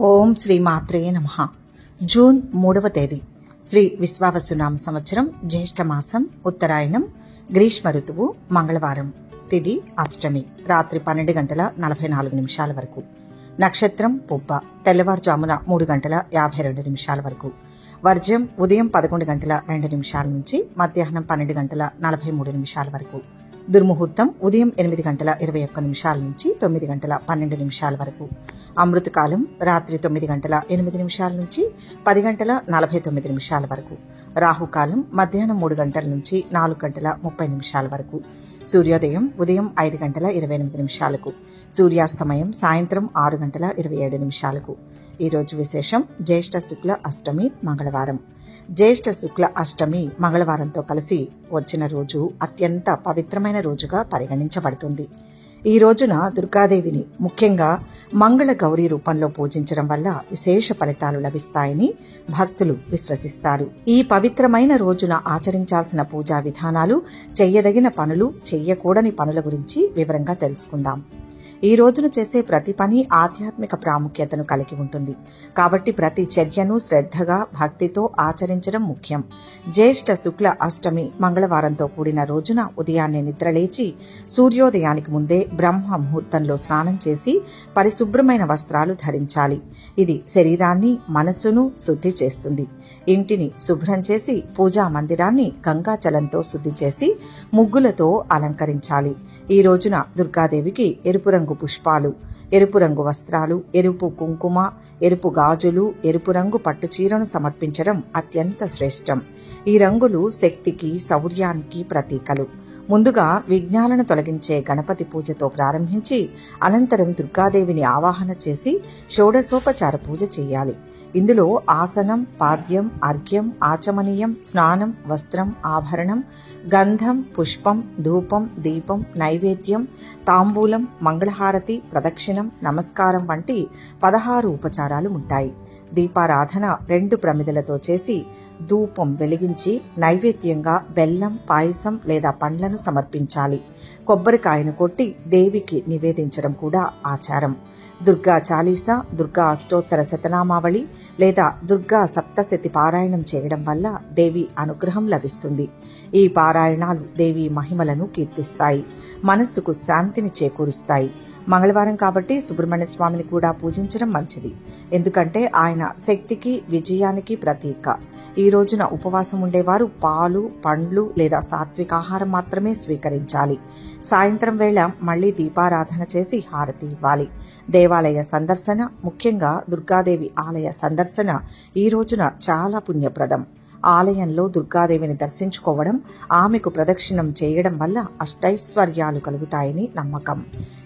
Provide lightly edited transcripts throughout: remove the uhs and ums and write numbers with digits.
ఓం శ్రీ మాత్రే నమః. జూన్ 3వ తేదీ శ్రీ విశ్వావసునామ సంవత్సరం జ్యేష్ఠ మాసం ఉత్తరాయణం గ్రీష్మ ఋతువు మంగళవారం. తిథి అష్టమి రాత్రి 12:44 వరకు. నక్షత్రం పుబ్బ తెల్లవారుజామున 3:52 వరకు. వర్జ్యం ఉదయం 11:02 నుంచి మధ్యాహ్నం 12:43 వరకు. దుర్ముహూర్తం ఉదయం 8:21 నుంచి 9:12 వరకు. అమృతకాలం రాత్రి 9:08 నుంచి 10:49 వరకు. రాహుకాలం మధ్యాహ్నం 3 గంటల నుంచి 4:30 వరకు. సూర్యోదయం ఉదయం 5:28 సూర్యాస్తమయం సాయంత్రం 6:27. ఈరోజు విశేషం జ్యేష్ఠ శుక్ల అష్టమి మంగళవారం. జ్యేష్ఠ శుక్ల అష్టమి మంగళవారంతో కలిసి వచ్చిన రోజు అత్యంత పవిత్రమైన రోజుగా పరిగణించబడుతుంది. ఈ రోజున దుర్గాదేవిని ముఖ్యంగా మంగళ గౌరీ రూపంలో పూజించడం వల్ల విశేష ఫలితాలు లభిస్తాయని భక్తులు విశ్వసిస్తారు. ఈ పవిత్రమైన రోజున ఆచరించాల్సిన పూజా విధానాలు, చెయ్యదగిన పనులు, చెయ్యకూడని పనుల గురించి వివరంగా తెలుసుకుందాం. ఈ రోజున చేసే ప్రతి పని ఆధ్యాత్మిక ప్రాముఖ్యతను కలిగి ఉంటుంది. కాబట్టి ప్రతి చర్యను శ్రద్ధగా భక్తితో ఆచరించడం ముఖ్యం. జ్యేష్ఠ శుక్ల అష్టమి మంగళవారంతో కూడిన రోజున ఉదయాన్నే నిద్రలేచి సూర్యోదయానికి ముందే బ్రహ్మ ముహూర్తంలో స్నానం చేసి పరిశుభ్రమైన వస్త్రాలు ధరించాలి. ఇది శరీరాన్ని మనస్సును శుద్ధి చేస్తుంది. ఇంటిని శుభ్రం చేసి పూజా మందిరాన్ని గంగాజలంతో శుద్ధి చేసి ముగ్గులతో అలంకరించాలి. ఈ రోజున దుర్గాదేవికి ఎరుపు రంగు పుష్పాలు, ఎరుపు రంగు వస్త్రాలు, ఎరుపు కుంకుమ, ఎరుపు గాజులు, ఎరుపు రంగు పట్టు చీరను సమర్పించడం అత్యంత శ్రేష్టం. ఈ రంగులు శక్తికి, శౌర్యానికి ప్రతీకలు. ముందుగా విఘ్నాలను తొలగించే గణపతి పూజతో ప్రారంభించి అనంతరం దుర్గాదేవిని ఆవాహన చేసి షోడశోపచార పూజ చేయాలి. ఇందులో ఆసనం, పాద్యం, అర్ఘ్యం, ఆచమనీయం, స్నానం, వస్త్రం, ఆభరణం, గంధం, పుష్పం, ధూపం, దీపం, నైవేద్యం, తాంబూలం, మంగళహారతి, ప్రదక్షిణం, నమస్కారం వంటి 16 ఉపచారాలు ఉంటాయి. దీపారాధన 2 ప్రమిదలతో చేసి ధూపం వెలిగించి నైవేద్యంగా బెల్లం, పాయసం లేదా పండ్లను సమర్పించాలి. కొబ్బరికాయను కొట్టి దేవికి నివేదించడం కూడా ఆచారం. దుర్గా చాలీసా, దుర్గా అష్టోత్తర శతనామావళి లేదా దుర్గా సప్తశతి పారాయణం చేయడం వల్ల దేవి అనుగ్రహం లభిస్తుంది. ఈ పారాయణాలు దేవి మహిమలను కీర్తిస్తాయి, మనస్సుకు శాంతిని చేకూరుస్తాయి. మంగళవారం కాబట్టి సుబ్రహ్మణ్య స్వామిని కూడా పూజించడం మంచిది. ఎందుకంటే ఆయన శక్తికి, విజయానికి ప్రతీక. ఈ రోజున ఉపవాసం ఉండేవారు పాలు, పండ్లు లేదా సాత్విక ఆహారం మాత్రమే స్వీకరించాలి. సాయంత్రం వేళ మళ్లీ దీపారాధన చేసి హారతి ఇవ్వాలి. దేవాలయ సందర్శన, ముఖ్యంగా దుర్గాదేవి ఆలయ సందర్శన ఈ రోజున చాలా పుణ్యప్రదం. ఆలయంలో దుర్గాదేవిని దర్శించుకోవడం, ఆమెకు ప్రదక్షిణం చేయడం వల్ల అష్టైశ్వర్యాలు కలుగుతాయని నమ్మకం.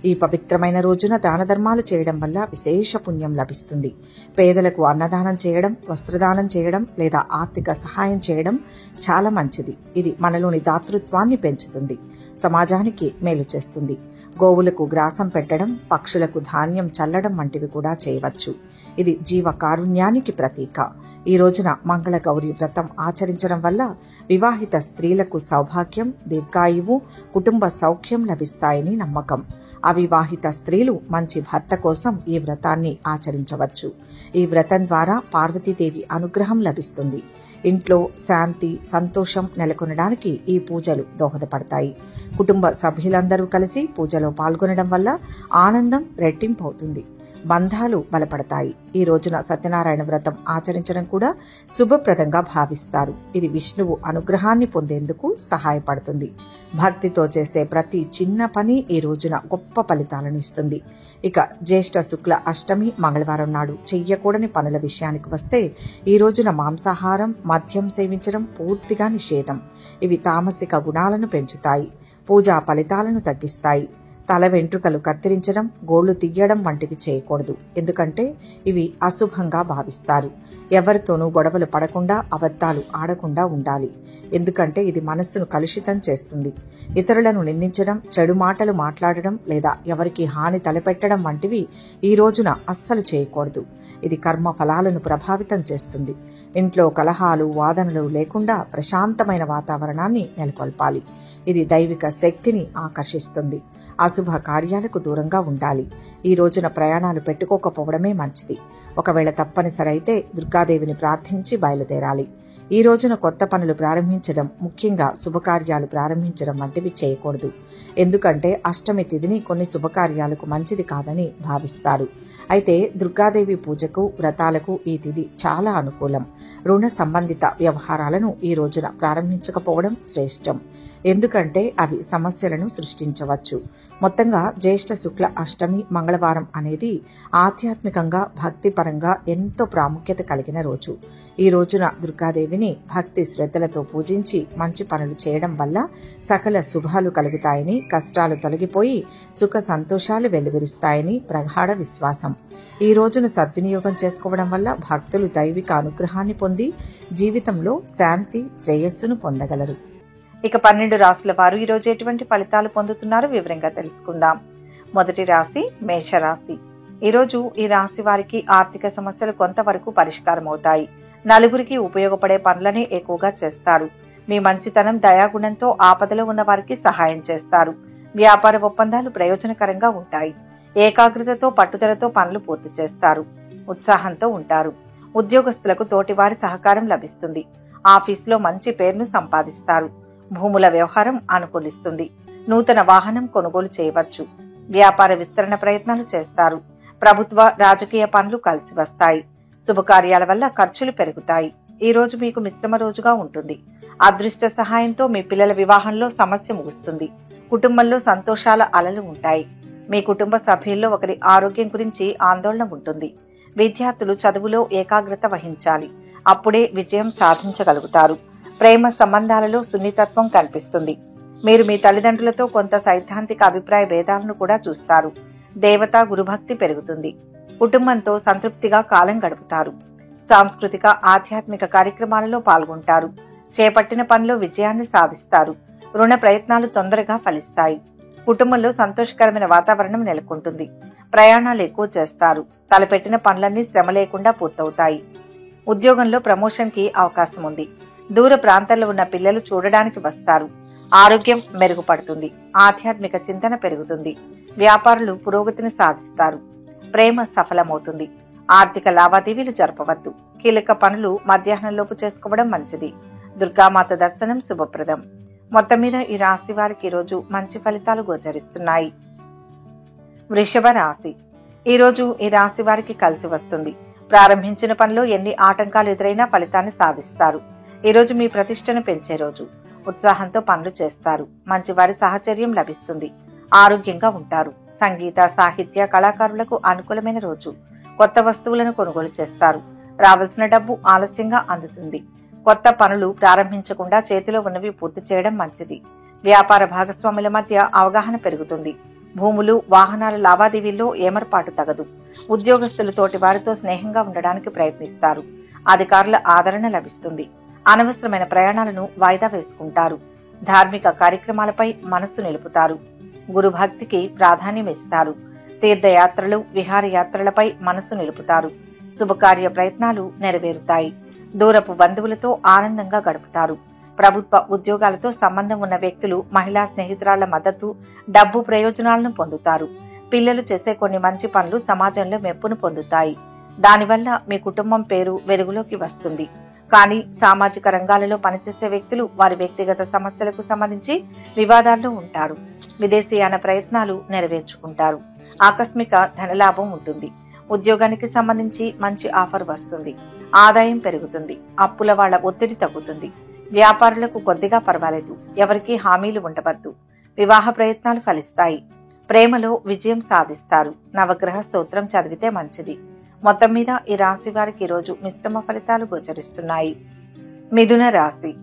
ఈ పవిత్రమైన రోజున దాన ధర్మాలు చేయడం వల్ల విశేష పుణ్యం లభిస్తుంది. పేదలకు అన్నదానం చేయడం, వస్త్రదానం చేయడం లేదా ఆర్థిక సహాయం చేయడం చాలా మంచిది. ఇది మనలోని దాతృత్వాన్ని పెంచుతుంది, సమాజానికి మేలు చేస్తుంది. గోవులకు గ్రాసం పెట్టడం, పక్షులకు ధాన్యం చల్లడం వంటివి కూడా చేయవచ్చు. ఇది జీవ కారుణ్యానికి ప్రతీక. ఈ రోజున మంగళ గౌరీ వ్రతం ఆచరించడం వల్ల వివాహిత స్త్రీలకు సౌభాగ్యం, దీర్ఘాయువు, కుటుంబ సౌఖ్యం లభిస్తాయని నమ్మకం. అవివాహిత స్త్రీలు మంచి భర్త కోసం ఈ వ్రతాన్ని ఆచరించవచ్చు. ఈ వ్రతం ద్వారా పార్వతీదేవి అనుగ్రహం లభిస్తుంది. ఇంట్లో శాంతి, సంతోషం నెలకొనడానికి ఈ పూజలు దోహదపడతాయి. కుటుంబ సభ్యులందరూ కలిసి పూజలో పాల్గొనడం వల్ల ఆనందం రెట్టింపవుతుంది, బంధాలు బలపడతాయి. ఈ రోజున సత్యనారాయణ వ్రతం ఆచరించడం కూడా శుభప్రదంగా భావిస్తారు. ఇది విష్ణువు అనుగ్రహాన్ని పొందేందుకు సహాయపడుతుంది. భక్తితో చేసే ప్రతి చిన్న పని ఈ రోజున గొప్ప ఫలితాలను ఇస్తుంది. ఇక జ్యేష్ఠ శుక్ల అష్టమి మంగళవారం నాడు చెయ్యకూడని పనుల విషయానికి వస్తే ఈ రోజున మాంసాహారం, మద్యం సేవించడం పూర్తిగా నిషేధం. ఇవి తామసిక గుణాలను పెంచుతాయి, పూజా ఫలితాలను తగ్గిస్తాయి. తల వెంట్రుకలు కత్తిరించడం, గోళ్లు తీయడం వంటివి చేయకూడదు. ఎందుకంటే ఇవి అశుభంగా భావిస్తారు. ఎవరితోనూ గొడవలు పడకుండా, అబద్ధాలు ఆడకుండా ఉండాలి. ఎందుకంటే ఇది మనస్సును కలుషితం చేస్తుంది. ఇతరులను నిందించడం, చెడు మాటలు మాట్లాడడం లేదా ఎవరికి హాని తలపెట్టడం వంటివి ఈ రోజున అస్సలు చేయకూడదు. ఇది కర్మ ఫలాలను ప్రభావితం చేస్తుంది. ఇంట్లో కలహాలు, వాదనలు లేకుండా ప్రశాంతమైన వాతావరణాన్ని నెలకొల్పాలి. ఇది దైవిక శక్తిని ఆకర్షిస్తుంది. అశుభ కార్యాలకు దూరంగా ఉండాలి. ఈ రోజున ప్రయాణాలు పెట్టుకోకపోవడమే మంచిది. ఒకవేళ తప్పనిసరి అయితే దుర్గాదేవిని ప్రార్థించి బయలుదేరాలి. ఈ రోజున కొత్త పనులు ప్రారంభించడం, ముఖ్యంగా శుభకార్యాలు ప్రారంభించడం వంటివి చేయకూడదు. ఎందుకంటే అష్టమి తిథిని కొన్ని శుభకార్యాలకు మంచిది కాదని భావిస్తారు. అయితే దుర్గాదేవి పూజకు, వ్రతాలకు ఈ తిథి చాలా అనుకూలం. రుణ సంబంధిత వ్యవహారాలను ఈ రోజున ప్రారంభించకపోవడం శ్రేష్టం. ఎందుకంటే అవి సమస్యలను సృష్టించవచ్చు. మొత్తంగా జ్యేష్ఠ శుక్ల అష్టమి మంగళవారం అనేది ఆధ్యాత్మికంగా, భక్తిపరంగా ఎంతో ప్రాముఖ్యత కలిగిన రోజు. ఈ రోజున దుర్గాదేవిని భక్తి శ్రద్ధలతో పూజించి మంచి పనులు చేయడం వల్ల సకల శుభాలు కలుగుతాయని, కష్టాలు తొలగిపోయి సుఖ సంతోషాలు వెల్లువిరుస్తాయని ప్రగాఢ విశ్వాసం. ఈ రోజును సద్వినియోగం చేసుకోవడం వల్ల భక్తులు దైవిక అనుగ్రహాన్ని పొంది జీవితంలో శాంతి, శ్రేయస్సును పొందగలరు. ఇక 12 రాశుల వారు ఈ రోజు ఎటువంటి ఫలితాలు పొందుతున్నారో వివరంగా తెలుసుకుందాం. మొదటి రాశి మేషరాశి. ఈరోజు ఈ రాశి వారికి ఆర్థిక సమస్యలు కొంతవరకు పరిష్కారం అవుతాయి. నలుగురికి ఉపయోగపడే పనులని ఎక్కువగా చేస్తారు. మీ మంచితనం, దయాగుణంతో ఆపదలో ఉన్న వారికి సహాయం చేస్తారు. వ్యాపార ఒప్పందాలు ప్రయోజనకరంగా ఉంటాయి. ఏకాగ్రతతో, పట్టుదలతో పనులు పూర్తి చేస్తారు. ఉత్సాహంతో ఉంటారు. ఉద్యోగస్తులకు తోటివారి సహకారం లభిస్తుంది. ఆఫీసులో మంచి పేరును సంపాదిస్తారు. భూముల వ్యవహారం అనుకూలిస్తుంది. నూతన వాహనం కొనుగోలు చేయవచ్చు. వ్యాపార విస్తరణ ప్రయత్నాలు చేస్తారు. ప్రభుత్వ, రాజకీయ పనులు కలిసి వస్తాయి. శుభకార్యాల వల్ల ఖర్చులు పెరుగుతాయి. ఈ రోజు మీకు మిశ్రమ రోజుగా ఉంటుంది. అదృష్ట సహాయంతో మీ పిల్లల వివాహంలో సమస్య ముగుస్తుంది. కుటుంబంలో సంతోషాల అలలు ఉంటాయి. మీ కుటుంబ సభ్యుల్లో ఒకరి ఆరోగ్యం గురించి ఆందోళన ఉంటుంది. విద్యార్థులు చదువులో ఏకాగ్రత వహించాలి. అప్పుడే విజయం సాధించగలుగుతారు. ప్రేమ సంబంధాలలో సున్నితత్వం కనిపిస్తుంది. మీరు మీ తల్లిదండ్రులతో కొంత సైద్ధాంతిక అభిప్రాయ భేదాలను కూడా చూస్తారు. దేవతా గురుభక్తి పెరుగుతుంది. కుటుంబంతో సంతృప్తిగా కాలం గడుపుతారు. సాంస్కృతిక, ఆధ్యాత్మిక కార్యక్రమాలలో పాల్గొంటారు. చేపట్టిన పనిలో విజయాన్ని సాధిస్తారు. రుణ ప్రయత్నాలు తొందరగా ఫలిస్తాయి. కుటుంబంలో సంతోషకరమైన వాతావరణం నెలకొంటుంది. ప్రయాణాలు ఎక్కువ చేస్తారు. తలపెట్టిన పనులన్నీ శ్రమ లేకుండా పూర్తవుతాయి. ఉద్యోగంలో ప్రమోషన్ కి అవకాశం ఉంది. దూర ప్రాంతాల్లో ఉన్న పిల్లలు చూడడానికి వస్తారు. ఆరోగ్యం మెరుగుపడుతుంది. ఆధ్యాత్మిక చింతన పెరుగుతుంది. వ్యాపారులు పురోగతిని సాధిస్తారు. ప్రేమ సఫలమవుతుంది. ఆర్థిక లావాదేవీలు జరపవద్దు. కీలక పనులు మధ్యాహ్నంలోపు చేసుకోవడం మంచిది. దుర్గామాత దర్శనం శుభప్రదం. మొత్తం మీద ఈ రాశి వారికి ఈరోజు మంచి ఫలితాలు గోచరిస్తున్నాయి. వృషభ రాశి. ఈరోజు ఈ రాశి వారికి కలిసి వస్తుంది. ప్రారంభించిన పనిలో ఎన్ని ఆటంకాలు ఎదురైనా ఫలితాన్ని సాధిస్తారు. ఈరోజు మీ ప్రతిష్టను పెంచే రోజు. ఉత్సాహంతో పనులు చేస్తారు. మంచివారి సాహచర్యం లభిస్తుంది. ఆరోగ్యంగా ఉంటారు. సంగీత, సాహిత్య కళాకారులకు అనుకూలమైన రోజు. కొత్త వస్తువులను కొనుగోలు చేస్తారు. రావాల్సిన డబ్బు ఆలస్యంగా అందుతుంది. కొత్త పనులు ప్రారంభించకుండా చేతిలో ఉన్నవి పూర్తి చేయడం మంచిది. వ్యాపార భాగస్వాముల మధ్య అవగాహన పెరుగుతుంది. భూములు, వాహనాల లావాదేవీల్లో ఏమరపాటు తగదు. ఉద్యోగస్తులు తోటి వారితో స్నేహంగా ఉండడానికి ప్రయత్నిస్తారు. అధికారుల ఆదరణ లభిస్తుంది. అనవసరమైన ప్రయాణాలను వాయిదా వేసుకుంటారు. ధార్మిక కార్యక్రమాలపై మనస్సు నిలుపుతారు. గురుభక్తికి ప్రాధాన్యం ఇస్తారు. తీర్థయాత్రలు, విహారయాత్రలపై మనస్సు నిలుపుతారు. శుభకార్య ప్రయత్నాలు నెరవేరుతాయి. దూరపు బంధువులతో ఆనందంగా గడుపుతారు. ప్రభుత్వ ఉద్యోగాలతో సంబంధం ఉన్న వ్యక్తులు, మహిళా స్నేహితురాళ్ల మద్దతు, డబ్బు ప్రయోజనాలను పొందుతారు. పిల్లలు చేసే కొన్ని మంచి పనులు సమాజంలో మెప్పును పొందుతాయి. దానివల్ల మీ కుటుంబం పేరు వెలుగులోకి వస్తుంది. కానీ సామాజిక రంగాలలో పనిచేసే వ్యక్తులు వారి వ్యక్తిగత సమస్యలకు సంబంధించి వివాదాల్లో ఉంటారు. విదేశీయాన ప్రయత్నాలు నెరవేర్చుకుంటారు. ఆకస్మిక ధనలాభం ఉంటుంది. ఉద్యోగానికి సంబంధించి మంచి ఆఫర్ వస్తుంది. ఆదాయం పెరుగుతుంది. అప్పుల వాళ్ల ఒత్తిడి తగ్గుతుంది. వ్యాపారులకు కొద్దిగా పర్వాలేదు. ఎవరికీ హామీలు ఉండవద్దు. వివాహ ప్రయత్నాలు ఫలిస్తాయి. ప్రేమలో విజయం సాధిస్తారు. నవగ్రహ స్తోత్రం చదివితే మంచిది. మొత్తం మీద ఈ రాశి వారికి ఈరోజు మిశ్రమ ఫలితాలు గోచరిస్తున్నాయి. మిథున రాశి.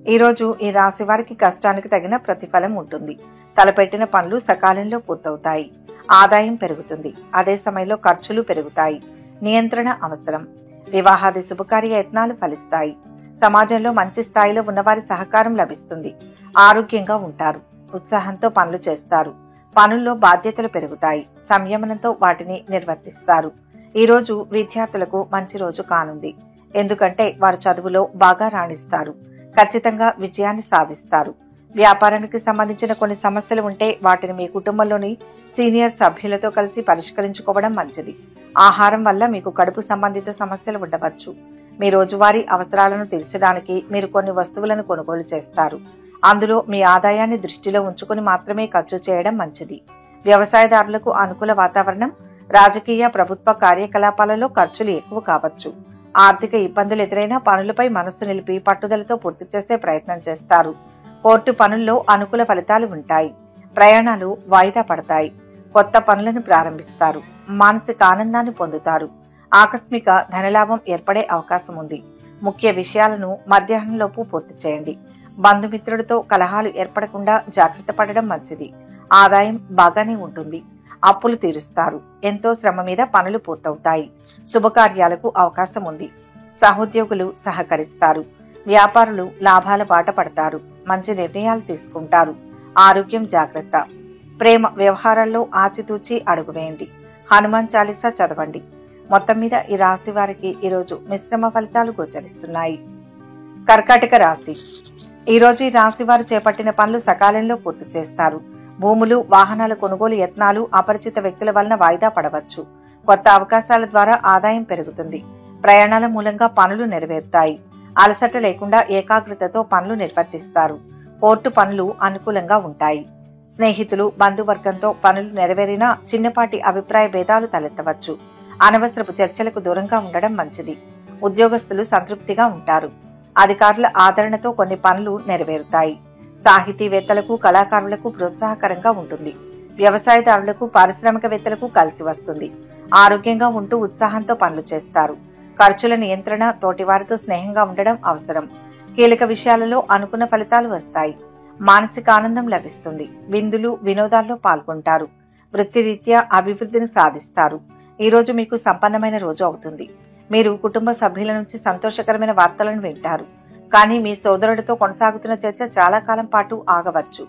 ఈరోజు ఈ రాశి వారికి కష్టానికి తగిన ప్రతిఫలం ఉంటుంది. తలపెట్టిన పనులు సకాలంలో పూర్తవుతాయి. ఆదాయం పెరుగుతుంది. అదే సమయంలో ఖర్చులు పెరుగుతాయి. నియంత్రణ అవసరం. వివాహాది శుభకార్య యత్నాలు ఫలిస్తాయి. సమాజంలో మంచి స్థాయిలో ఉన్నవారి సహకారం లభిస్తుంది. ఆరోగ్యంగా ఉంటారు. ఉత్సాహంతో పనులు చేస్తారు. పనుల్లో బాధ్యతలు పెరుగుతాయి. సంయమనంతో వాటిని నిర్వర్తిస్తారు. ఈ రోజు విద్యార్థులకు మంచి రోజు కానుంది. ఎందుకంటే వారు చదువులో బాగా రాణిస్తారు. ఖచ్చితంగా విజయాన్ని సాధిస్తారు. వ్యాపారానికి సంబంధించిన కొన్ని సమస్యలు ఉంటే వాటిని మీ కుటుంబంలోని సీనియర్ సభ్యులతో కలిసి పరిష్కరించుకోవడం మంచిది. ఆహారం వల్ల మీకు కడుపు సంబంధిత సమస్యలు ఉండవచ్చు. మీ రోజువారీ అవసరాలను తీర్చడానికి మీరు కొన్ని వస్తువులను కొనుగోలు చేస్తారు. అందులో మీ ఆదాయాన్ని దృష్టిలో ఉంచుకుని మాత్రమే ఖర్చు చేయడం మంచిది. వ్యవసాయదారులకు అనుకూల వాతావరణం. రాజకీయ ప్రభుత్వ కార్యకలాపాలలో ఖర్చులు ఎక్కువ కావచ్చు. ఆర్థిక ఇబ్బందులు ఎదురైనా పనులపై మనస్సు నిలిపి పట్టుదలతో పూర్తి చేసే ప్రయత్నం చేస్తారు. కోర్టు పనుల్లో అనుకూల ఫలితాలు ఉంటాయి. ప్రయాణాలు వాయిదా పడతాయి. కొత్త పనులను ప్రారంభిస్తారు. మానసిక ఆనందాన్ని పొందుతారు. ఆకస్మిక ధనలాభం ఏర్పడే అవకాశం ఉంది. ముఖ్య విషయాలను మధ్యాహ్నంలోపు పూర్తి చేయండి. బంధుమిత్రులతో కలహాలు ఏర్పడకుండా జాగ్రత్త పడడం మంచిది. ఆదాయం బాగానే ఉంటుంది. అప్పులు తీరుస్తారు. ఎంతో శ్రమ మీద పనులు పూర్తవుతాయి. శుభకార్యాలకు అవకాశం ఉంది. సహోద్యోగులు సహకరిస్తారు. వ్యాపారులు లాభాల బాట పడతారు. మంచి నిర్ణయాలు తీసుకుంటారు. ఆరోగ్యం జాగ్రత్త. ప్రేమ వ్యవహారాల్లో ఆచితూచి అడుగు వేయండి. హనుమాన్ చాలీసా చదవండి. మొత్తం మీద ఈ రాశి వారికి ఈరోజు మిశ్రమ ఫలితాలు గోచరిస్తున్నాయి. కర్కాటక రాశి. ఈరోజు ఈ రాశి వారు చేపట్టిన పనులు సకాలంలో పూర్తి చేస్తారు. భూములు, వాహనాల కొనుగోలు యత్నాలు అపరిచిత వ్యక్తుల వలన వాయిదా పడవచ్చు. కొత్త అవకాశాల ద్వారా ఆదాయం పెరుగుతుంది. ప్రయాణాల మూలంగా పనులు నెరవేరుతాయి. అలసట లేకుండా ఏకాగ్రతతో పనులు నిర్వర్తిస్తారు. కోర్టు పనులు అనుకూలంగా ఉంటాయి. స్నేహితులు, బంధువర్గంతో పనులు నెరవేరినా చిన్నపాటి అభిప్రాయ భేదాలు తలెత్తవచ్చు. అనవసరపు చర్చలకు దూరంగా ఉండడం మంచిది. ఉద్యోగస్తులు సంతృప్తిగా ఉంటారు. అధికారుల ఆదరణతో కొన్ని పనులు నెరవేరుతాయి. సాహితీవేత్తలకు, కళాకారులకు ప్రోత్సాహకరంగా ఉంటుంది. వ్యవసాయదారులకు, పారిశ్రామికవేత్తలకు కలిసి వస్తుంది. ఆరోగ్యంగా ఉంటూ ఉత్సాహంతో పనులు చేస్తారు. ఖర్చుల నియంత్రణ, తోటివారితో స్నేహంగా ఉండడం అవసరం. కీలక విషయాలలో అనుకున్న ఫలితాలు వస్తాయి. మానసిక ఆనందం లభిస్తుంది. విందులు, వినోదాల్లో పాల్గొంటారు. వృత్తిరీత్యా అభివృద్ధిని సాధిస్తారు. ఈ రోజు మీకు సంపన్నమైన రోజు అవుతుంది. మీరు కుటుంబ సభ్యుల నుంచి సంతోషకరమైన వార్తలను వింటారు. కానీ మీ సోదరుడితో కొనసాగుతున్న చర్చ చాలా కాలం పాటు ఆగవచ్చు.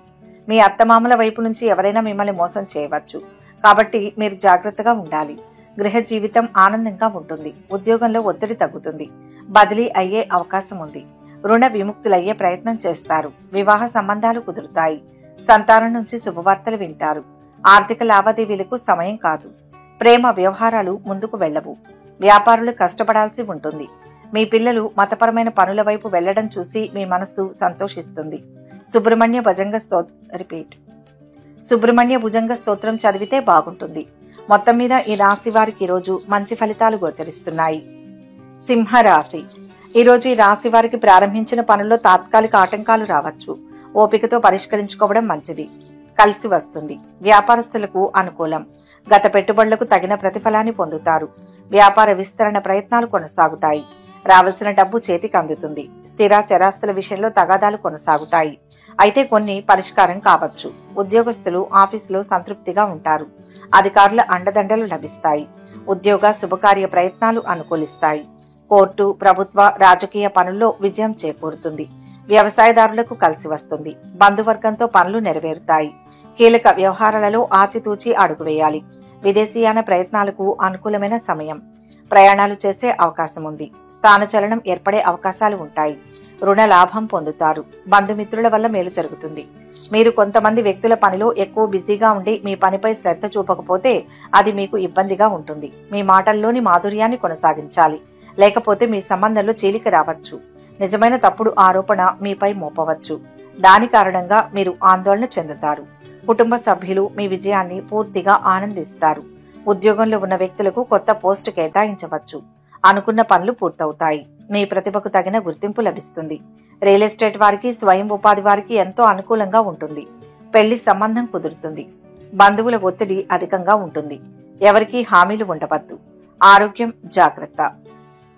మీ అత్తమామల వైపు నుంచి ఎవరైనా మిమ్మల్ని మోసం చేయవచ్చు. కాబట్టి మీరు జాగ్రత్తగా ఉండాలి. గృహ జీవితం ఆనందంగా ఉంటుంది. ఉద్యోగంలో ఒత్తిడి తగ్గుతుంది. బదిలీ అయ్యే అవకాశం ఉంది. రుణ విముక్తులయ్యే ప్రయత్నం చేస్తారు. వివాహ సంబంధాలు కుదురుతాయి. సంతానం నుంచి శుభవార్తలు వింటారు. ఆర్థిక లావాదేవీలకు సమయం కాదు. ప్రేమ వ్యవహారాలు ముందుకు వెళ్లవు. వ్యాపారులు కష్టపడాల్సి ఉంటుంది. మీ పిల్లలు మతపరమైన పనుల వైపు వెళ్లడం చూసి మీ మనస్సు సంతోషిస్తుంది. సుబ్రహ్మణ్య భుజంగ స్తోత్రం చదివితే బాగుంటుంది. మొత్తం మీద ఈ రాశి వారికి ఈరోజు మంచి ఫలితాలు గోచరిస్తున్నాయి. సింహరాశి. ఈరోజు ఈ రాశి వారికి ప్రారంభించిన పనుల్లో తాత్కాలిక ఆటంకాలు రావచ్చు. ఓపికతో పరిష్కరించుకోవడం మంచిది. కలిసి వస్తుంది. వ్యాపారస్తులకు అనుకూలం. గత పెట్టుబడులకు తగిన ప్రతిఫలాన్ని పొందుతారు. వ్యాపార విస్తరణ ప్రయత్నాలు కొనసాగుతాయి. రావాల్సిన డబ్బు చేతికి అందుతుంది. స్థిర చరాస్తుల విషయంలో తగాదాలు కొనసాగుతాయి. అయితే కొన్ని పరిష్కారం కావచ్చు. ఉద్యోగస్తులు ఆఫీసులో సంతృప్తిగా ఉంటారు. అధికారుల అండదండలు లభిస్తాయి. ఉద్యోగ శుభకార్య ప్రయత్నాలు అనుకూలిస్తాయి. కోర్టు, ప్రభుత్వ, రాజకీయ పనుల్లో విజయం చేకూరుతుంది. వ్యవసాయదారులకు కలిసి వస్తుంది. బంధువర్గంతో పనులు నెరవేరుతాయి. కీలక వ్యవహారాలలో ఆచితూచి అడుగు వేయాలి. విదేశీయాన ప్రయత్నాలకు అనుకూలమైన సమయం. ప్రయాణాలు చేసే అవకాశం ఉంది. స్థానచలనం ఏర్పడే అవకాశాలు ఉంటాయి. రుణ లాభం పొందుతారు. బంధుమిత్రుల వల్ల మేలు జరుగుతుంది. మీరు కొంతమంది వ్యక్తుల పనిలో ఎక్కువ బిజీగా ఉండి మీ పనిపై శ్రద్ధ చూపకపోతే అది మీకు ఇబ్బందిగా ఉంటుంది. మీ మాటల్లోని మాధుర్యాన్ని కొనసాగించాలి. లేకపోతే మీ సంబంధంలో చీలిక రావచ్చు. నిజమైన తప్పుడు ఆరోపణ మీపై మోపవచ్చు. దాని కారణంగా మీరు ఆందోళన చెందుతారు. కుటుంబ సభ్యులు మీ విజయాన్ని పూర్తిగా ఆనందిస్తారు. ఉద్యోగంలో ఉన్న వ్యక్తులకు కొత్త పోస్టు కేటాయించవచ్చు. అనుకున్న పనులు పూర్తవుతాయి. మీ ప్రతిభకు తగిన గుర్తింపు లభిస్తుంది. రియల్ ఎస్టేట్ వారికి, స్వయం ఉపాధి వారికి ఎంతో అనుకూలంగా ఉంటుంది. పెళ్లి సంబంధం కుదురుతుంది. బంధువుల ఒత్తిడి అధికంగా ఉంటుంది. ఎవరికీ హామీలు ఉండవద్దు. ఆరోగ్యం జాగ్రత్త.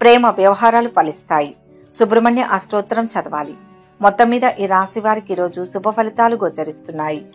ప్రేమ వ్యవహారాలు ఫలిస్తాయి. సుబ్రహ్మణ్య అష్టోత్తరం చదవాలి. మొత్తం మీద ఈ రాశి వారికి ఈరోజు శుభ ఫలితాలు గోచరిస్తున్నాయి.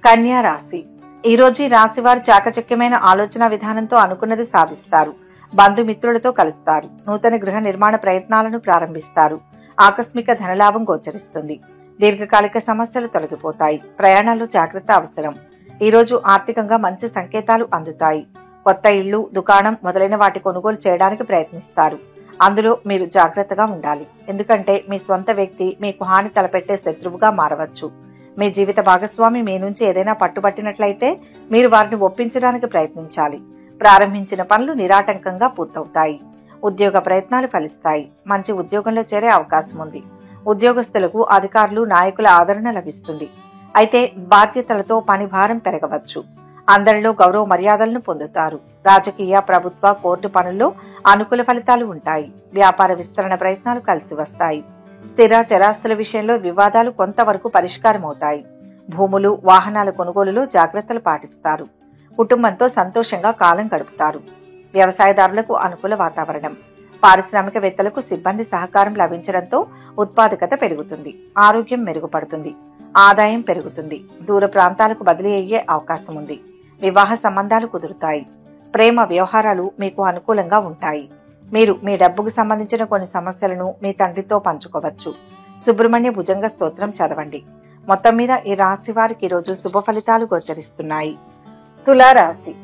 కన్యా రాశి. ఈరోజు ఈ రాశి వారు చాకచక్యమైన ఆలోచన విధానంతో అనుకున్నది సాధిస్తారు. బంధుమిత్రులతో కలుస్తారు. నూతన గృహ నిర్మాణ ప్రయత్నాలను ప్రారంభిస్తారు. ఆకస్మిక ధనలాభం గోచరిస్తుంది. దీర్ఘకాలిక సమస్యలు తొలగిపోతాయి. ప్రయాణాల్లో జాగ్రత్త అవసరం. ఈరోజు ఆర్థికంగా మంచి సంకేతాలు అందుతాయి. కొత్త ఇళ్లు, దుకాణం మొదలైన వాటి కొనుగోలు చేయడానికి ప్రయత్నిస్తారు. అందులో మీరు జాగ్రత్తగా ఉండాలి. ఎందుకంటే మీ స్వంత వ్యక్తి మీకు హాని తలపెట్టే శత్రువుగా మారవచ్చు. మీ జీవిత భాగస్వామి మీ నుంచి ఏదైనా పట్టుబట్టినట్లయితే మీరు వారిని ఒప్పించడానికి ప్రయత్నించాలి. ప్రారంభించిన పనులు నిరాటంకంగా పూర్తవుతాయి. ఉద్యోగ ప్రయత్నాలు ఫలిస్తాయి. మంచి ఉద్యోగంలో చేరే అవకాశం ఉంది. ఉద్యోగస్తులకు అధికారులు, నాయకుల ఆదరణ లభిస్తుంది. అయితే బాధ్యతలతో పని భారం పెరగవచ్చు. అందరిలో గౌరవ మర్యాదలను పొందుతారు. రాజకీయ, ప్రభుత్వ, కోర్టు పనుల్లో అనుకూల ఫలితాలు ఉంటాయి. వ్యాపార విస్తరణ ప్రయత్నాలు కలిసి వస్తాయి. స్థిర చరాస్తుల విషయంలో వివాదాలు కొంతవరకు పరిష్కారమవుతాయి. భూములు, వాహనాల కొనుగోలులో జాగ్రత్తలు పాటిస్తారు. కుటుంబంతో సంతోషంగా కాలం గడుపుతారు. వ్యవసాయదారులకు అనుకూల వాతావరణం. పారిశ్రామికవేత్తలకు సిబ్బంది సహకారం లభించడంతో ఉత్పాదకత పెరుగుతుంది. ఆరోగ్యం మెరుగుపడుతుంది. ఆదాయం పెరుగుతుంది. దూర ప్రాంతాలకు బదిలీ అయ్యే అవకాశం ఉంది. వివాహ సంబంధాలు కుదురుతాయి. ప్రేమ వ్యవహారాలు మీకు అనుకూలంగా ఉంటాయి. మీరు మీ డబ్బుకు సంబంధించిన కొన్ని సమస్యలను మీ తండ్రితో పంచుకోవచ్చు. సుబ్రహ్మణ్య భుజంగ స్తోత్రం చదవండి. మొత్తం మీద ఈ రాశి వారికి ఈరోజు శుభ ఫలితాలు గోచరిస్తున్నాయి. తులారాశి.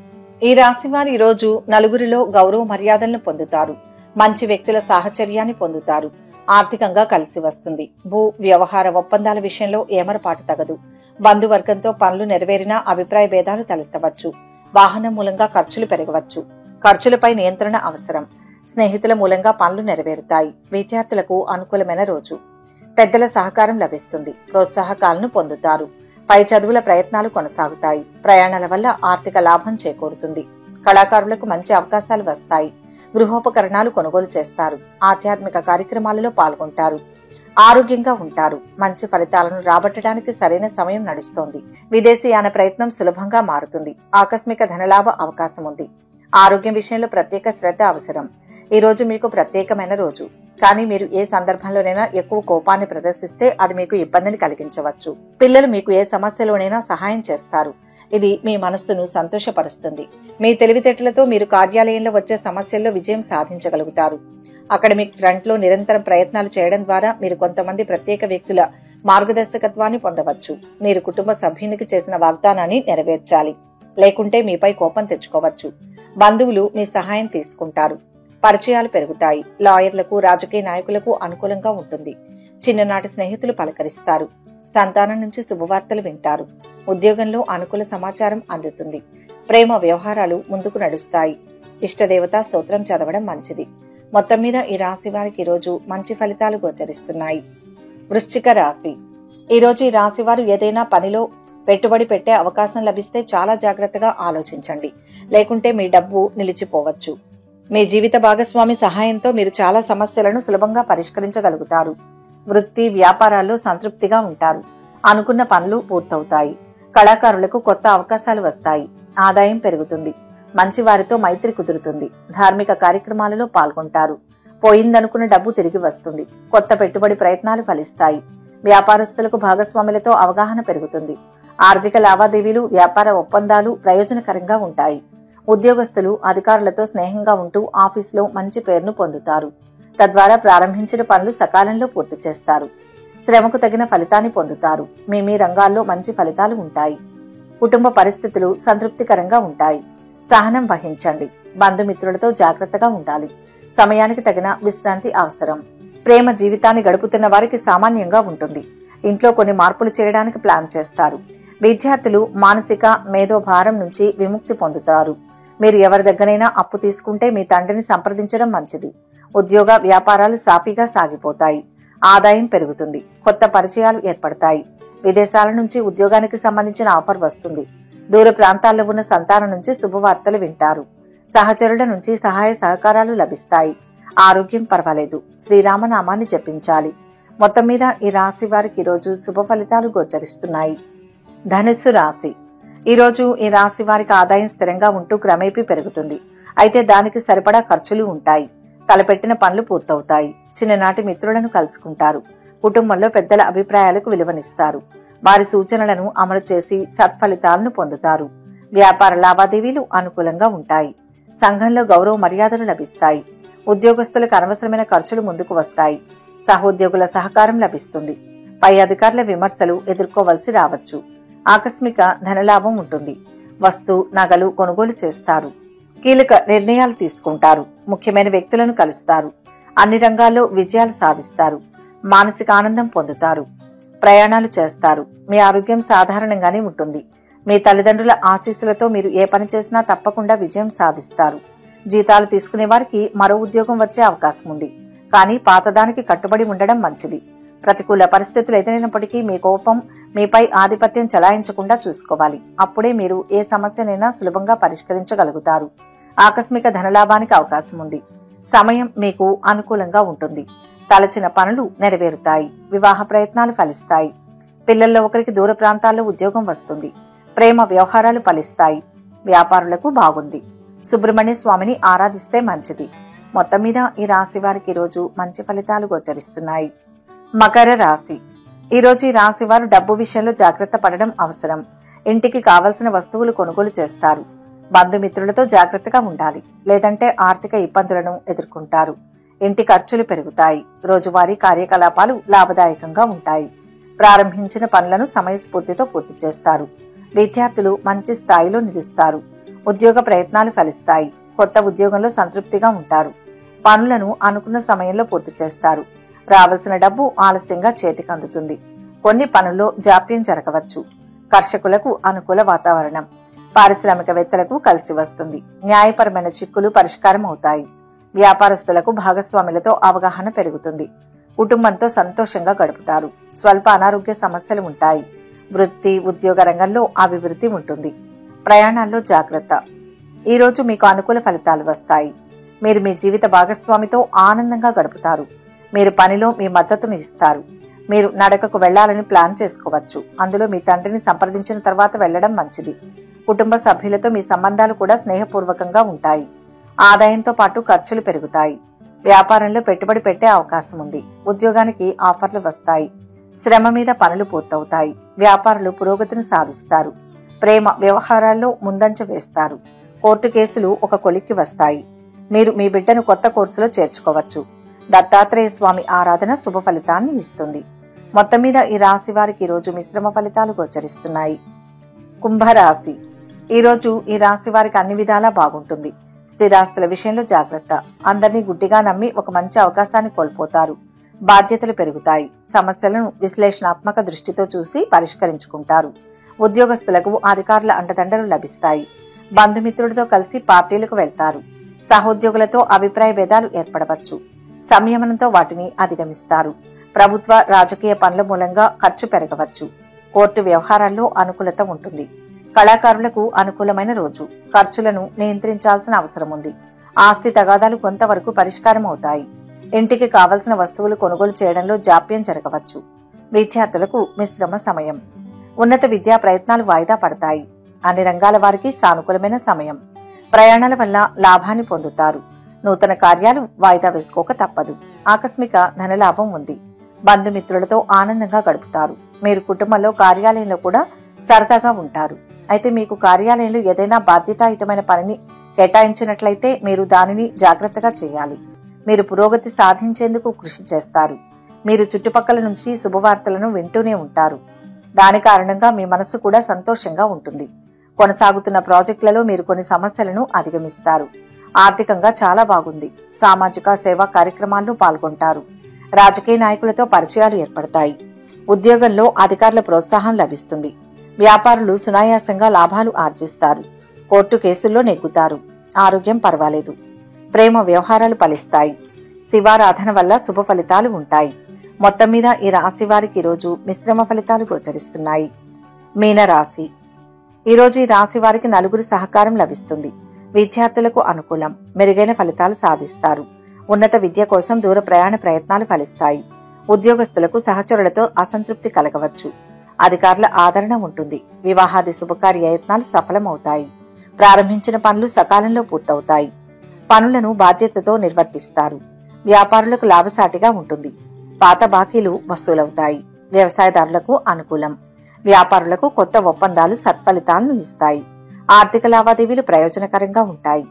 ఈ రాశి వారు ఈరోజు నలుగురిలో గౌరవ మర్యాదలను పొందుతారు. మంచి వ్యక్తుల సాహచర్యాన్ని పొందుతారు. ఆర్థికంగా కలిసి వస్తుంది. భూ వ్యవహార ఒప్పందాల విషయంలో ఏమరపాటు తగదు. బంధువర్గంతో పనులు నెరవేరినా అభిప్రాయ భేదాలు తలెత్తవచ్చు. వాహనం మూలంగా ఖర్చులు పెరగవచ్చు. ఖర్చులపై నియంత్రణ అవసరం. స్నేహితుల మూలంగా పనులు నెరవేరుతాయి. విద్యార్థులకు అనుకూలమైన రోజు. పెద్దల సహకారం లభిస్తుంది. ప్రోత్సాహకాలను పొందుతారు. పై చదువుల ప్రయత్నాలు కొనసాగుతాయి. ప్రయాణాల వల్ల ఆర్థిక లాభం చేకూరుతుంది. కళాకారులకు మంచి అవకాశాలు వస్తాయి. గృహోపకరణాలు కొనుగోలు చేస్తారు. ఆధ్యాత్మిక కార్యక్రమాలలో పాల్గొంటారు. ఆరోగ్యంగా ఉంటారు. మంచి ఫలితాలను రాబట్టడానికి సరైన సమయం నడుస్తోంది. విదేశీయాన ప్రయత్నం సులభంగా మారుతుంది. ఆకస్మిక ధనలాభ అవకాశం ఉంది. ఆరోగ్యం విషయంలో ప్రత్యేక శ్రద్ధ అవసరం. ఈ రోజు మీకు ప్రత్యేకమైన రోజు. కానీ మీరు ఏ సందర్భంలోనైనా ఎక్కువ కోపాన్ని ప్రదర్శిస్తే అది మీకు ఇబ్బందిని కలిగించవచ్చు. పిల్లలు మీకు ఏ సమస్యలోనైనా సహాయం చేస్తారు. ఇది మీ మనస్సును సంతోషపరుస్తుంది. మీ తెలివితేటలతో మీరు కార్యాలయంలో వచ్చే సమస్యల్లో విజయం సాధించగలుగుతారు. అకాడమిక్ ఫ్రంట్లో నిరంతరం ప్రయత్నాలు చేయడం ద్వారా మీరు కొంతమంది ప్రత్యేక వ్యక్తుల మార్గదర్శకత్వాన్ని పొందవచ్చు. మీరు కుటుంబ సభ్యునికి చేసిన వాగ్దానాన్ని నెరవేర్చాలి. లేకుంటే మీపై కోపం తెచ్చుకోవచ్చు. బంధువులు మీ సహాయం తీసుకుంటారు. పరిచయాలు పెరుగుతాయి. లాయర్లకు, రాజకీయ నాయకులకు అనుకూలంగా ఉంటుంది. చిన్ననాటి స్నేహితులు పలకరిస్తారు. సంతానం నుంచి శుభవార్తలు వింటారు. ఉద్యోగంలో అనుకూల సమాచారం అందుతుంది. ప్రేమ వ్యవహారాలు ముందుకు నడుస్తాయి. ఇష్టదేవతా స్తోత్రం చదవడం మంచిది. మొత్తం మీద ఈ రాశి వారికి ఈరోజు మంచి ఫలితాలు గోచరిస్తున్నాయి. వృశ్చిక రాశి. ఈరోజు ఈ రాశి వారు ఏదైనా పనిలో పెట్టుబడి పెట్టే అవకాశం లభిస్తే చాలా జాగ్రత్తగా ఆలోచించండి. లేకుంటే మీ డబ్బు నిలిచిపోవచ్చు. మీ జీవిత భాగస్వామి సహాయంతో మీరు చాలా సమస్యలను సులభంగా పరిష్కరించగలుగుతారు. వృత్తి, వ్యాపారాల్లో సంతృప్తిగా ఉంటారు. అనుకున్న పనులు పూర్తవుతాయి. కళాకారులకు కొత్త అవకాశాలు వస్తాయి. ఆదాయం పెరుగుతుంది. మంచి వారితో మైత్రి కుదురుతుంది. ధార్మిక కార్యక్రమాలలో పాల్గొంటారు. పోయిందనుకున్న డబ్బు తిరిగి వస్తుంది. కొత్త పెట్టుబడి ప్రయత్నాలు ఫలిస్తాయి. వ్యాపారస్తులకు భాగస్వాములతో అవగాహన పెరుగుతుంది. ఆర్థిక లావాదేవీలు, వ్యాపార ఒప్పందాలు ప్రయోజనకరంగా ఉంటాయి. ఉద్యోగస్తులు అధికారులతో స్నేహంగా ఉంటూ ఆఫీసులో మంచి పేరును పొందుతారు. తద్వారా ప్రారంభించిన పనులు సకాలంలో పూర్తి చేస్తారు. శ్రమకు తగిన ఫలితాన్ని పొందుతారు. మీ రంగాల్లో మంచి ఫలితాలు ఉంటాయి. కుటుంబ పరిస్థితులు సంతృప్తికరంగా ఉంటాయి. సహనం వహించండి. బంధుమిత్రులతో జాగ్రత్తగా ఉండాలి. సమయానికి తగిన విశ్రాంతి అవసరం. ప్రేమ జీవితాన్ని గడుపుతున్న వారికి సామాన్యంగా ఉంటుంది. ఇంట్లో కొన్ని మార్పులు చేయడానికి ప్లాన్ చేస్తారు. విద్యార్థులు మానసిక మేధోభారం నుంచి విముక్తి పొందుతారు. మీరు ఎవరి దగ్గరైనా అప్పు తీసుకుంటే మీ తండ్రిని సంప్రదించడం మంచిది. ఉద్యోగ వ్యాపారాలు సాఫీగా సాగిపోతాయి. ఆదాయం పెరుగుతుంది. కొత్త పరిచయాలు ఏర్పడతాయి. విదేశాల నుంచి ఉద్యోగానికి సంబంధించిన ఆఫర్ వస్తుంది. దూర ప్రాంతాల్లో ఉన్న సంతానం నుంచి శుభవార్తలు వింటారు. సహచరుల నుంచి సహాయ సహకారాలు లభిస్తాయి. ఆరోగ్యం పర్వాలేదు. శ్రీరామనామాన్ని జపించాలి. మొత్తం మీద ఈ రాశి వారికి ఈరోజు శుభ ఫలితాలు గోచరిస్తున్నాయి. ధనుస్సు రాశి. ఈరోజు ఈ రాశి వారికి ఆదాయం స్థిరంగా ఉంటూ క్రమేపీ పెరుగుతుంది. అయితే దానికి సరిపడా ఖర్చులు ఉంటాయి. తలపెట్టిన పనులు పూర్తవుతాయి. చిన్ననాటి మిత్రులను కలుసుకుంటారు. కుటుంబంలో పెద్దల అభిప్రాయాలకు విలువనిస్తారు. వారి సూచనలను అమలు చేసి సత్ఫలితాలను పొందుతారు. వ్యాపార లావాదేవీలు అనుకూలంగా ఉంటాయి. సంఘంలో గౌరవ మర్యాదలు లభిస్తాయి. ఉద్యోగస్తులకు అనవసరమైన ఖర్చులు ముందుకు వస్తాయి. సహోద్యోగుల సహకారం లభిస్తుంది. పై అధికారుల విమర్శలు ఎదుర్కోవలసి రావచ్చు. ఆకస్మిక ధనలాభం ఉంటుంది. వస్తు, నగలు కొనుగోలు చేస్తారు. కీలక నిర్ణయాలు తీసుకుంటారు. ముఖ్యమైన వ్యక్తులను కలుస్తారు. అన్ని రంగాల్లో విజయాలు సాధిస్తారు. మానసిక ఆనందం పొందుతారు. ప్రయాణాలు చేస్తారు. మీ ఆరోగ్యం సాధారణంగానే ఉంటుంది. మీ తల్లిదండ్రుల ఆశీస్సులతో మీరు ఏ పని చేసినా తప్పకుండా విజయం సాధిస్తారు. జీతాలు తీసుకునే వారికి మరో ఉద్యోగం వచ్చే అవకాశం ఉంది. కానీ పాతదానికి కట్టుబడి ఉండడం మంచిది. ప్రతికూల పరిస్థితులు ఎదురైనప్పటికీ మీ కోపం మీపై ఆధిపత్యం చెలాయించకుండా చూసుకోవాలి. అప్పుడే మీరు ఏ సమస్యనైనా సులభంగా పరిష్కరించగలుగుతారు. ఆకస్మిక ధనలాభానికి అవకాశం ఉంది. సమయం మీకు అనుకూలంగా ఉంటుంది. తలచిన పనులు నెరవేరుతాయి. వివాహ ప్రయత్నాలు ఫలిస్తాయి. పిల్లల్లో ఒకరికి దూర ప్రాంతాల్లో ఉద్యోగం వస్తుంది. ప్రేమ వ్యవహారాలు ఫలిస్తాయి. వ్యాపారులకు బాగుంది. సుబ్రహ్మణ్య స్వామిని ఆరాధిస్తే మంచిది. మొత్తం మీద ఈ రాశి వారికి ఈరోజు మంచి ఫలితాలు గోచరిస్తున్నాయి. మకర రాశి. ఈరోజు ఈ రాశి వారు డబ్బు విషయంలో జాగ్రత్త పడడం అవసరం. ఇంటికి కావలసిన వస్తువులు కొనుగోలు చేస్తారు. బంధుమిత్రులతో జాగ్రత్తగా ఉండాలి, లేదంటే ఆర్థిక ఇబ్బందులను ఎదుర్కొంటారు. ఇంటి ఖర్చులు పెరుగుతాయి. రోజువారీ కార్యకలాపాలు లాభదాయకంగా ఉంటాయి. ప్రారంభించిన పనులను సమయస్ఫూర్తితో పూర్తి చేస్తారు. విద్యార్థులు మంచి స్థాయిలో నిలుస్తారు. ఉద్యోగ ప్రయత్నాలు ఫలిస్తాయి. కొత్త ఉద్యోగంలో సంతృప్తిగా ఉంటారు. పనులను అనుకున్న సమయంలో పూర్తి చేస్తారు. రావాల్సిన డబ్బు ఆలస్యంగా చేతికి అందుతుంది. కొన్ని పనుల్లో జాప్యం జరగవచ్చు. కర్షకులకు అనుకూల వాతావరణం. పారిశ్రామికవేత్తలకు కలిసి వస్తుంది. న్యాయపరమైన చిక్కులు పరిష్కారం అవుతాయి. వ్యాపారస్తులకు భాగస్వాములతో అవగాహన పెరుగుతుంది. కుటుంబంతో సంతోషంగా గడుపుతారు. స్వల్ప అనారోగ్య సమస్యలు ఉంటాయి. వృత్తి, ఉద్యోగ రంగంలో అభివృద్ధి ఉంటుంది. ప్రయాణాల్లో జాగ్రత్త. ఈరోజు మీకు అనుకూల ఫలితాలు వస్తాయి. మీరు మీ జీవిత భాగస్వామితో ఆనందంగా గడుపుతారు. మీరు పనిలో మీ మద్దతును ఇస్తారు. మీరు నడకకు వెళ్లాలని ప్లాన్ చేసుకోవచ్చు. అందులో మీ తండ్రిని సంప్రదించిన తర్వాత వెళ్లడం మంచిది. కుటుంబ సభ్యులతో మీ సంబంధాలు కూడా స్నేహపూర్వకంగా ఉంటాయి. ఆదాయంతో పాటు ఖర్చులు పెరుగుతాయి. వ్యాపారంలో పెట్టుబడి పెట్టే అవకాశం ఉంది. ఉద్యోగానికి ఆఫర్లు వస్తాయి. శ్రమ మీద పనులు పూర్తవుతాయి. వ్యాపారులు పురోగతిని సాధిస్తారు. ప్రేమ వ్యవహారాల్లో ముందంజ వేస్తారు. కోర్టు కేసులు ఒక కొలిక్కి వస్తాయి. మీరు మీ బిడ్డను కొత్త కోర్సులో చేర్చుకోవచ్చు. దత్తాత్రేయ స్వామి ఆరాధన శుభ ఫలితాన్ని ఇస్తుంది. మొత్తం మీద ఈ రాశి వారికి ఈరోజు మిశ్రమ ఫలితాలు గోచరిస్తున్నాయి. కుంభరాశి. ఈరోజు ఈ రాశి వారికి అన్ని విధాలా బాగుంటుంది. స్థిరాస్తుల విషయంలో జాగ్రత్త. అందరినీ గుడ్డిగా నమ్మి ఒక మంచి అవకాశాన్ని కోల్పోతారు. బాధ్యతలు పెరుగుతాయి. సమస్యలను విశ్లేషణాత్మక దృష్టితో చూసి పరిష్కరించుకుంటారు. ఉద్యోగస్తులకు అధికారుల అండదండలు లభిస్తాయి. బంధుమిత్రులతో కలిసి పార్టీలకు వెళ్తారు. సహోద్యోగులతో అభిప్రాయ భేదాలు ఏర్పడవచ్చు. సంయమనంతో వాటిని అధిగమిస్తారు. ప్రభుత్వ, రాజకీయ పనుల మూలంగా ఖర్చు పెరగవచ్చు. కోర్టు వ్యవహారాల్లో అనుకూలత ఉంటుంది. కళాకారులకు అనుకూలమైన రోజు. ఖర్చులను నియంత్రించాల్సిన అవసరం ఉంది. ఆస్తి తగాదాలు కొంతవరకు పరిష్కారం అవుతాయి. ఇంటికి కావలసిన వస్తువులు కొనుగోలు చేయడంలో జాప్యం జరగవచ్చు. విద్యార్థులకు మిశ్రమ సమయం. ఉన్నత విద్యా ప్రయత్నాలు వాయిదా పడతాయి. అన్ని రంగాల వారికి సానుకూలమైన సమయం. ప్రయాణాల వల్ల లాభాన్ని పొందుతారు. నూతన కార్యాలు వాయిదా వేసుకోక తప్పదు. ఆకస్మిక ధనలాభం ఉంది. బంధుమిత్రులతో ఆనందంగా గడుపుతారు. మీరు కుటుంబంలో, కార్యాలయంలో కూడా సరదాగా ఉంటారు. అయితే మీకు కార్యాలయంలో ఏదైనా బాధ్యతాయుతమైన పనిని కేటాయించినట్లయితే మీరు దానిని జాగ్రత్తగా చేయాలి. మీరు పురోగతి సాధించేందుకు కృషి చేస్తారు. మీరు చుట్టుపక్కల నుంచి శుభవార్తలను వింటూనే ఉంటారు. దాని కారణంగా మీ మనస్సు కూడా సంతోషంగా ఉంటుంది. కొనసాగుతున్న ప్రాజెక్టులలో మీరు కొన్ని సమస్యలను అధిగమిస్తారు. ఆర్థికంగా చాలా బాగుంది. సామాజిక సేవా కార్యక్రమాల్లో పాల్గొంటారు. రాజకీయ నాయకులతో పరిచయాలు ఏర్పడతాయి. ఉద్యోగంలో అధికారుల ప్రోత్సాహం లభిస్తుంది. వ్యాపారులు సునాయాసంగా లాభాలు ఆర్జిస్తారు. కోర్టు కేసుల్లో నెగ్గుతారు. ఆరోగ్యం పర్వాలేదు. ప్రేమ వ్యవహారాలు ఫలిస్తాయి. శివారాధన వల్ల శుభ ఫలితాలు ఉంటాయి. మొత్తం మీద ఈ రాశి వారికి ఈరోజు మిశ్రమ ఫలితాలు గోచరిస్తున్నాయి. మీనరాశి. ఈరోజు ఈ రాశి వారికి నలుగురి సహకారం లభిస్తుంది. విద్యార్థులకు అనుకూలం. మెరుగైన ఫలితాలు సాధిస్తారు. ఉన్నత విద్య కోసం దూర ప్రయాణ ప్రయత్నాలు ఫలిస్తాయి. ఉద్యోగస్తులకు సహచరులతో అసంతృప్తి కలగవచ్చు. అధికారుల ఆదరణ ఉంటుంది. వివాహాది శుభకార్యయత్నాలు సఫలమవుతాయి. ప్రారంభించిన పనులు సకాలంలో పూర్తవుతాయి. పనులను బాధ్యతతో నిర్వర్తిస్తారు. వ్యాపారులకు లాభసాటిగా ఉంటుంది. పాత బాకీలు వసూలవుతాయి. వ్యవసాయదారులకు అనుకూలం. వ్యాపారులకు కొత్త ఒప్పందాలు సత్ఫలితాలను ఇస్తాయి. ఆర్థిక లావాదేవీలు ప్రయోజనకరంగా ఉంటాయి.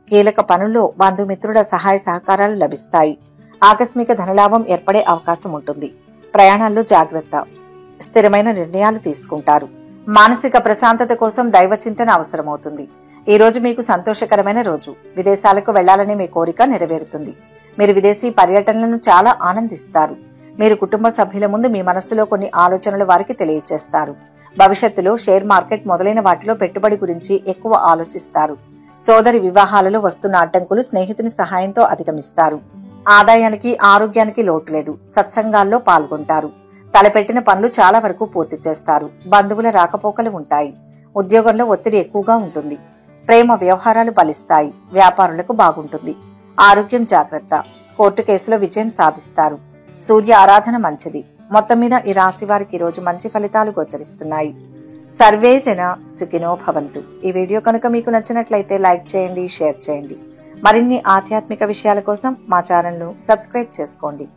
కీలక పనుల్లో బంధుమిత్రుల సహాయ సహకారాలు లభిస్తాయి. ఆకస్మిక ధనలాభం ఏర్పడే అవకాశం ఉంటుంది. ప్రయాణాల్లో జాగ్రత్త. స్థిరమైన నిర్ణయాలు తీసుకుంటారు. మానసిక ప్రశాంతత కోసం దైవ చింతన అవసరమవుతుంది. ఈ రోజు మీకు సంతోషకరమైన రోజు. విదేశాలకు వెళ్లాలనే మీ కోరిక నెరవేరుతుంది. మీరు విదేశీ పర్యటనలను చాలా ఆనందిస్తారు. మీరు కుటుంబ సభ్యుల ముందు మీ మనస్సులో కొన్ని ఆలోచనలు వారికి తెలియజేస్తారు. భవిష్యత్తులో షేర్ మార్కెట్ మొదలైన వాటిలో పెట్టుబడి గురించి ఎక్కువ ఆలోచిస్తారు. సోదరి వివాహాలలో వస్తున్న అడ్డంకులు స్నేహితుని సహాయంతో అధిగమిస్తారు. ఆదాయానికి ఆరోగ్యానికి లోటు లేదు. సత్సంగాల్లో పాల్గొంటారు. తలపెట్టిన పనులు చాలా వరకు పూర్తి చేస్తారు. బంధువుల రాకపోకలు ఉంటాయి. ఉద్యోగంలో ఒత్తిడి ఎక్కువగా ఉంటుంది. ప్రేమ వ్యవహారాలు ఫలిస్తాయి. వ్యాపారులకు బాగుంటుంది. ఆరోగ్యం జాగ్రత్త. కోర్టు కేసులో విజయం సాధిస్తారు. సూర్య ఆరాధన మంచిది. మొత్తం మీద ఈ రాశి వారికి ఈ రోజు మంచి ఫలితాలు గోచరిస్తున్నాయి. సర్వే జన సుఖినో భవంతు. ఈ వీడియో కనుక మీకు నచ్చినట్లయితే లైక్ చేయండి, షేర్ చేయండి. మరిన్ని ఆధ్యాత్మిక విషయాల కోసం మా ఛానల్ను సబ్స్క్రైబ్ చేసుకోండి.